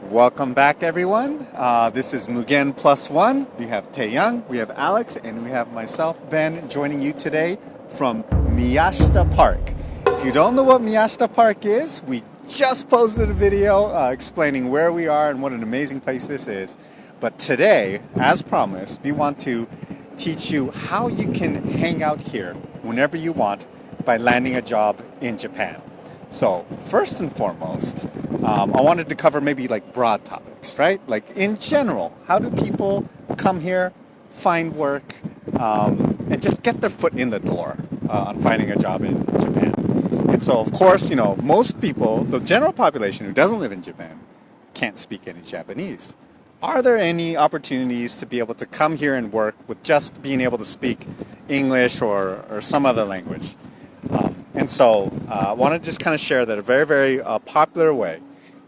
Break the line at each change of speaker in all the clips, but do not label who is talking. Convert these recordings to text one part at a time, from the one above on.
Welcome back, everyone. This is Mugen Plus One. We have Taeyang, we have Alex, and we have myself, Ben, joining you today from Miyashita Park. If you don't know what Miyashita Park is, we just posted a video explaining where we are and what an amazing place this is. But today, as promised, we want to teach you how you can hang out here whenever you want by landing a job in Japan. So first and foremost, I wanted to cover maybe like broad topics, right? Like in general, how do people come here, find work, and just get their foot in the door on finding a job in Japan? And so, of course, most people, the general population who doesn't live in Japan, can't speak any Japanese. Are there any opportunities to be able to come here and work with just being able to speak English or some other language? And so I want to just kind of share that a very, very popular way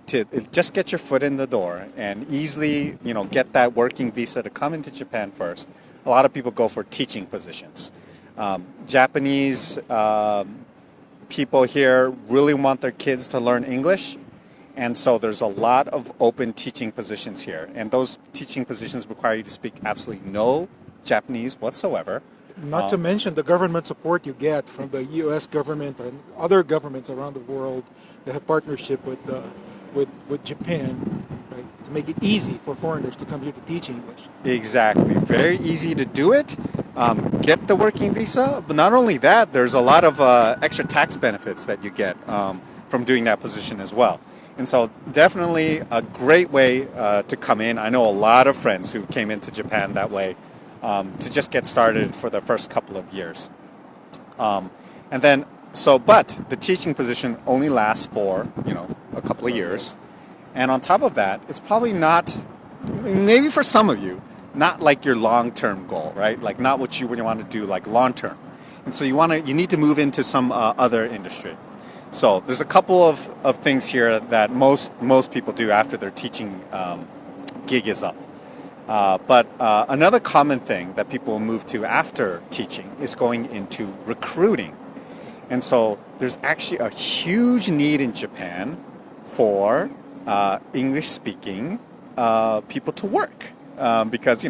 to just get your foot in the door and easily, get that working visa to come into Japan first. A lot of people go for teaching positions. Japanese people here really want their kids to learn English. And so there's a lot of open teaching positions here. And those teaching positions require you to speak absolutely no Japanese whatsoever.
Not to mention the government support you get from the U.S. government and other governments around the world that have partnership with Japan, right, to make it easy for foreigners to come here to teach English.
Exactly. Very easy to do it. Get the working visa. But not only that, there's a lot of extra tax benefits that you get from doing that position as well. And so definitely a great way to come in. I know a lot of friends who came into Japan that way. To just get started for the first couple of years. But the teaching position only lasts for, a couple of years. And on top of that, it's probably not, maybe for some of you, not like your long-term goal, right? Like not what you want to do like long-term. And so you need to move into some other industry. So there's a couple of things here that most people do after their teaching gig is up. But another common thing that people move to after teaching is going into recruiting. And so there's actually a huge need in Japan for English-speaking people to work. Because,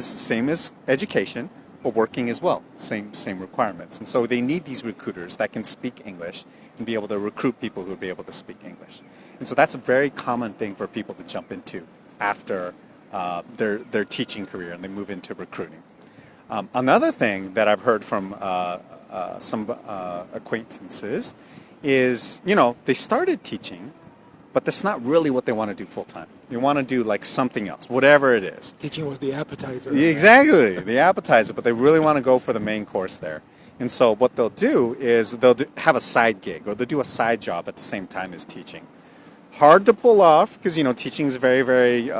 same as education, but working as well, same requirements. And so they need these recruiters that can speak English and be able to recruit people who will be able to speak English. And so that's a very common thing for people to jump into after their teaching career and they move into recruiting. Another thing that I've heard from some acquaintances is, they started teaching, but that's not really what they want to do full time. They want to do like something else, whatever it is.
Teaching was the appetizer.
Exactly, the appetizer, but they really want to go for the main course there. And so what they'll do is have a side gig or they'll do a side job at the same time as teaching. Hard to pull off because, teaching is very, very...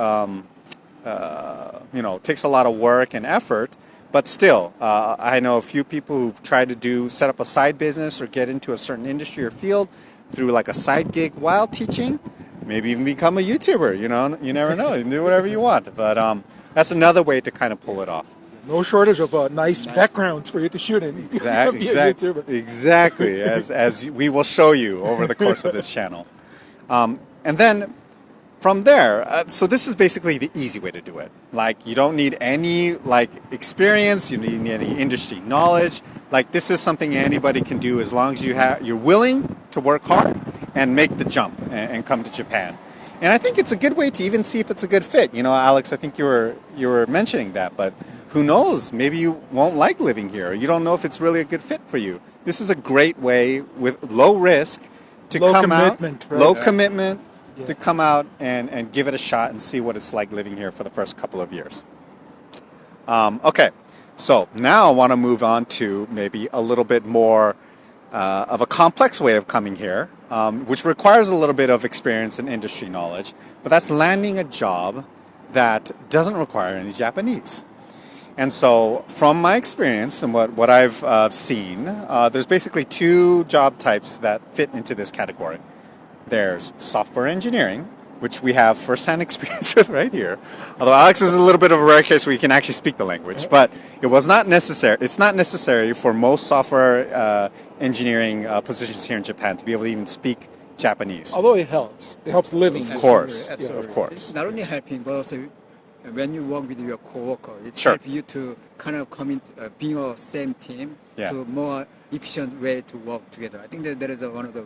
takes a lot of work and effort, but still, I know a few people who've tried to set up a side business or get into a certain industry or field through like a side gig while teaching, maybe even become a YouTuber, you never know, you can do whatever you want, but that's another way to kind of pull it off.
No shortage of nice backgrounds for you to shoot in.
Exactly, as we will show you over the course of this channel. And then from there, so this is basically the easy way to do it. Like you don't need any experience, you don't need any industry knowledge. Like this is something anybody can do as long as you're willing to work hard and make the jump and come to Japan. And I think it's a good way to even see if it's a good fit. Alex, I think you were mentioning that, but who knows? Maybe you won't like living here. You don't know if it's really a good fit for you. This is a great way with low risk to come out,
right?
Low commitment. Yeah. To come out and give it a shot and see what it's like living here for the first couple of years. Okay, so now I want to move on to maybe a little bit more of a complex way of coming here, which requires a little bit of experience and industry knowledge, but that's landing a job that doesn't require any Japanese. And so from my experience and what I've seen, there's basically two job types that fit into this category. There's software engineering, which we have first-hand experience with right here. Although Alex is a little bit of a rare case where he can actually speak the language, but it's not necessary for most software engineering positions here in Japan to be able to even speak Japanese.
Although it helps. It helps living.
Of course,
Absolutely.
of course.
Not only helping, but also when you work with your coworker, it
Sure.
helps you to kind of come in, being a same team
Yeah.
to more efficient way to work together. I think that is one of the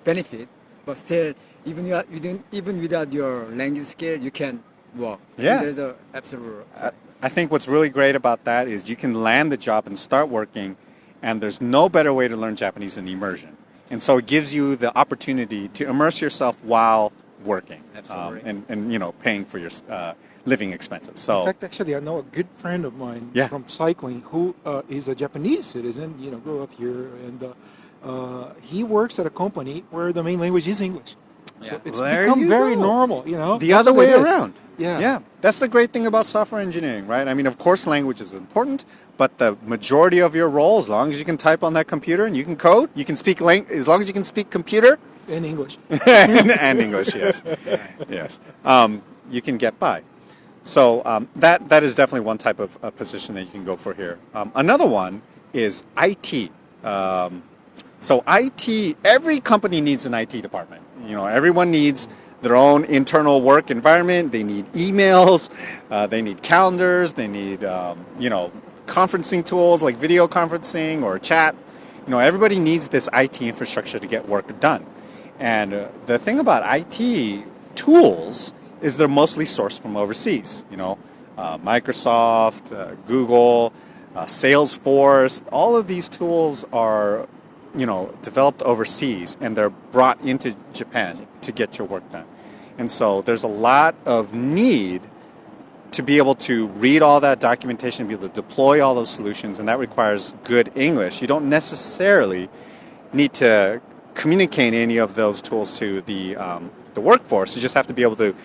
benefit. But still, even without your language skill, you can work. I
Yeah.
think there is a absolute.
I think what's really great about that is you can land the job and start working, and there's no better way to learn Japanese than immersion. And so it gives you the opportunity to immerse yourself while working,
Absolutely.
and paying for your living expenses. So
In fact, actually, I know a good friend of mine
Yeah.
from cycling who is a Japanese citizen, grew up here, and he works at a company where the main language is English. So
Yeah.
it's
There
become
you
very
go.
normal,
the
That's
other
what
way
it is.
around.
Yeah.
Yeah. That's the great thing about software engineering, right? I mean, of course, language is important, but the majority of your role, as long as you can type on that computer and you can code, you can speak as long as you can speak computer
In English.
and English, yes, yes, you can get by. So that is definitely one type of position that you can go for here. Another one is IT. So IT, every company needs an IT department. Everyone needs their own internal work environment. They need emails, they need calendars, they need conferencing tools like video conferencing or chat. Everybody needs this IT infrastructure to get work done. And the thing about IT tools is they're mostly sourced from overseas. Microsoft, Google, Salesforce, all of these tools are developed overseas, and they're brought into Japan to get your work done. And so there's a lot of need to be able to read all that documentation, be able to deploy all those solutions, and that requires good English. You don't necessarily need to communicate any of those tools to the workforce. You just have to be able to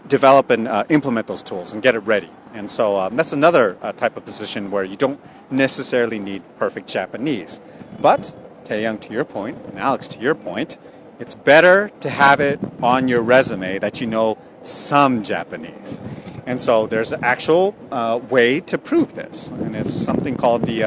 develop and implement those tools and get it ready. And so that's another type of position where you don't necessarily need perfect Japanese. But Taeyang, to your point, and Alex, to your point, it's better to have it on your resume that you know some Japanese. And so there's an actual way to prove this, and it's something called the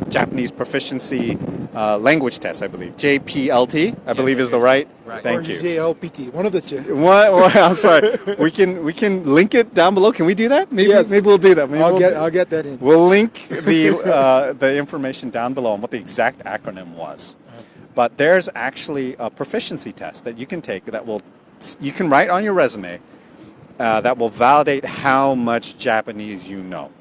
Japanese Proficiency Language Test, I believe. JPLT, I believe is the right.
Right.
Thank
Or
you.
JLPT, one of the two.
What? I'm sorry. We can link it down below. Can we do that? Maybe
Yes.
maybe we'll do that. Maybe
I'll get that in.
We'll link the information down below on what the exact acronym was. But there's actually a proficiency test that you can take you can write on your resume that will validate how much Japanese you know.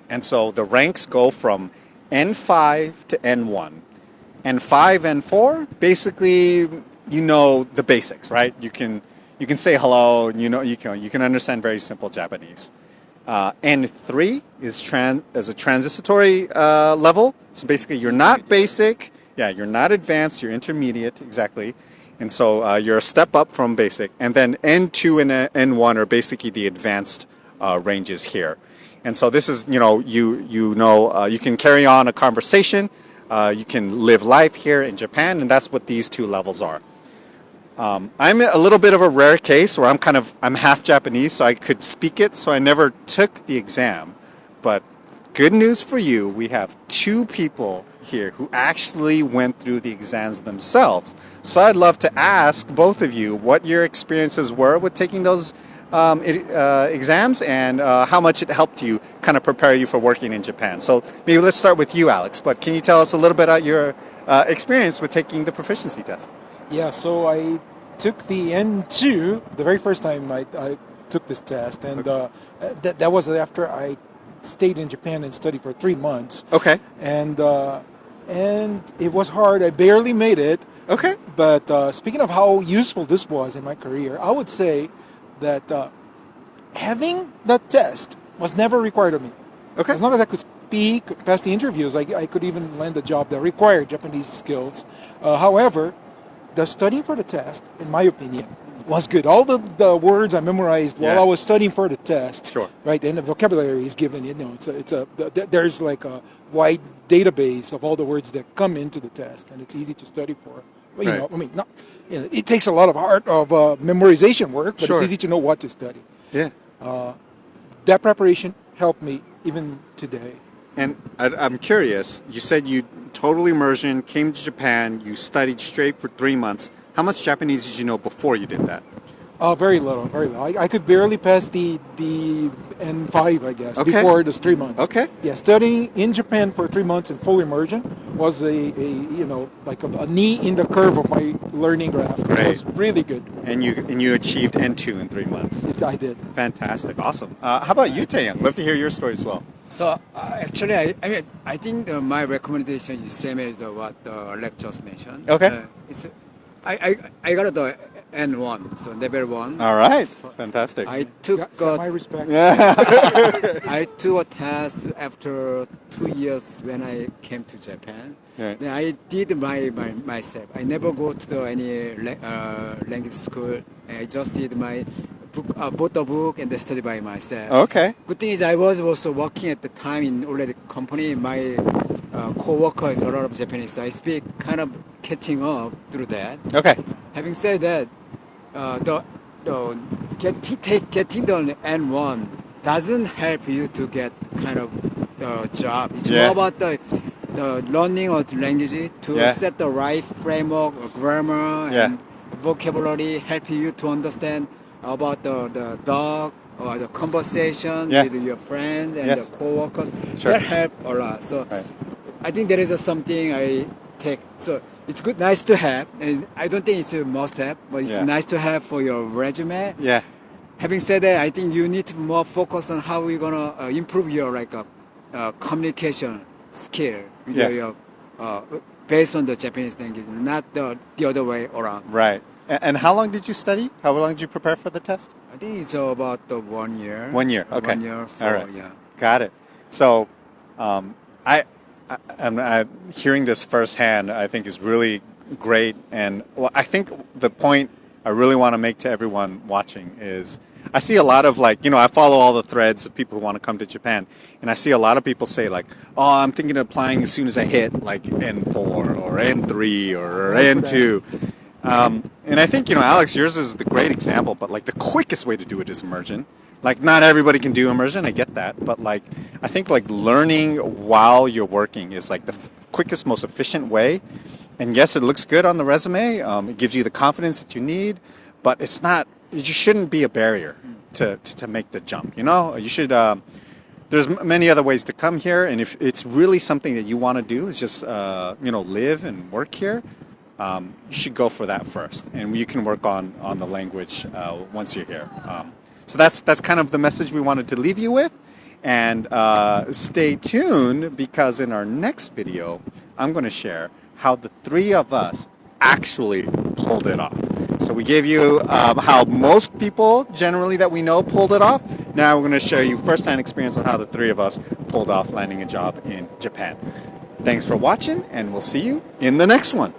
And so the ranks go from N5 to N1. N5, N4, basically you know the basics, right? You can say hello, you can understand very simple Japanese. N3 is a transitory level. So basically you're not basic, you're not advanced, you're intermediate, exactly. And so you're a step up from basic. And then N2 and N1 are basically the advanced ranges here. And so this is, you can carry on a conversation, you can live life here in Japan, and that's what these two levels are. I'm a little bit of a rare case where I'm half Japanese, so I could speak it, so I never took the exam. But good news for you, we have two people here who actually went through the exams themselves. So I'd love to ask both of you what your experiences were with taking those exams and how much it helped you kind of prepare you for working in Japan. So maybe let's start with you, Alex. But can you tell us a little bit about your experience with taking the proficiency test?
Yeah, so I took the N2 the very first time I took this test, and that was after I stayed in Japan and studied for 3 months.
Okay.
And it was hard. I barely made it.
Okay.
But speaking of how useful this was in my career, I would say that having that test was never required of me.
Okay.
As long as I could speak, pass the interviews, I could even land a job that required Japanese skills. However, the studying for the test, in my opinion, was good. All the words I memorized while
Yeah.
I was studying for the test,
Sure.
right? And the vocabulary is given. There's like a wide database of all the words that come into the test, and it's easy to study for. Well,
Right.
it takes a lot of memorization work, but
Sure.
it's easy to know what to study.
Yeah.
That preparation helped me even today.
And I'm curious, you said you total immersion, came to Japan, you studied straight for 3 months. How much Japanese did you know before you did that?
Very little, very little. I could barely pass the N5, I guess,
Okay.
before those 3 months.
Okay.
Yeah, studying in Japan for 3 months in full immersion was like a knee in the curve of my learning graph.
Great.
It was really good.
And you achieved N2 in 3 months.
I did.
Fantastic, awesome. How about you, Taeyang? Love to hear your story as well.
So actually, I think my recommendation is same as what the lectures mentioned.
Okay.
It's I got the N1, so level 1.
All right, fantastic.
I took
Got my respect.
I took a test after 2 years when I came to Japan.
Right.
Then I did myself. I never go to any language school. I just did my book, bought a book and study by myself.
Okay.
Good thing is I was also working at the time in already company. My co-worker is a lot of Japanese, so I speak kind of catching up through that.
Okay.
Having said that, getting the N1 doesn't help you to get kind of the job. It's
Yeah.
more about the learning of the language to
Yeah.
set the right framework, grammar,
Yeah.
and vocabulary, help you to understand about the dog or the conversation
Yeah.
with your friends and
Yes.
the co-workers.
Sure.
That help a lot. So
Right.
I think there is something I take. So it's good, nice to have. And I don't think it's a must have, but it's
Yeah.
nice to have for your resume.
Yeah.
Having said that, I think you need to more focus on how you're gonna improve your communication skill with
Yeah.
your based on the Japanese language, not the other way around.
Right. And how long did you study? How long did you prepare for the test?
I think it's about 1 year.
1 year. Okay.
1 year.
All right.
Yeah.
Got it. So, I'm hearing this firsthand. I think is really great, and well, I think the point I really want to make to everyone watching is I see a lot of I follow all the threads of people who want to come to Japan, and I see a lot of people say oh, I'm thinking of applying as soon as I hit N4 or N3 or N2. And I think, Alex, yours is the great example, but the quickest way to do it is immersion. Not everybody can do immersion, I get that, but I think learning while you're working is the quickest, most efficient way. And yes, it looks good on the resume. It gives you the confidence that you need, but it's not. You shouldn't be a barrier to make the jump. You should. There's many other ways to come here, and if it's really something that you want to do, is just live and work here. You should go for that first, and you can work on the language once you're here. So that's kind of the message we wanted to leave you with, and stay tuned because in our next video, I'm going to share how the three of us actually pulled it off. So we gave you how most people generally that we know pulled it off. Now we're going to show you firsthand experience on how the three of us pulled off landing a job in Japan. Thanks for watching, and we'll see you in the next one.